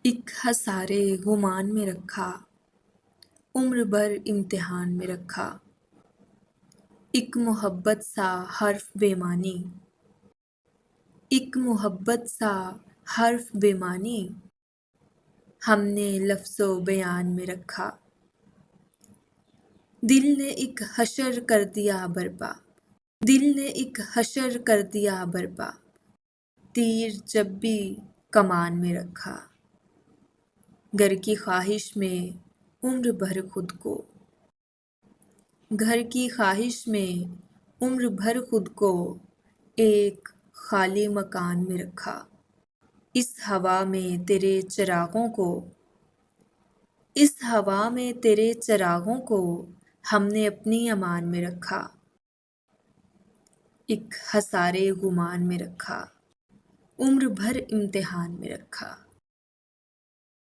ایک حصارِ گمان میں رکھا، عمر بھر امتحان میں رکھا۔ ایک محبت سا حرف بے معنی، ایک محبت سا حرف بے معنی، ہم نے لفظ و بیان میں رکھا۔ دل نے ایک حشر کر دیا برپا، دل نے ایک حشر کر دیا برپا، تیر جب بھی کمان میں رکھا۔ گھر کی خواہش میں عمر بھر خود کو، گھر کی خواہش میں عمر بھر خود کو ایک خالی مکان میں رکھا۔ اس ہوا میں تیرے چراغوں کو، اس ہوا میں تیرے چراغوں کو ہم نے اپنی امان میں رکھا۔ ایک حصارِ گمان میں رکھا، عمر بھر امتحان میں رکھا۔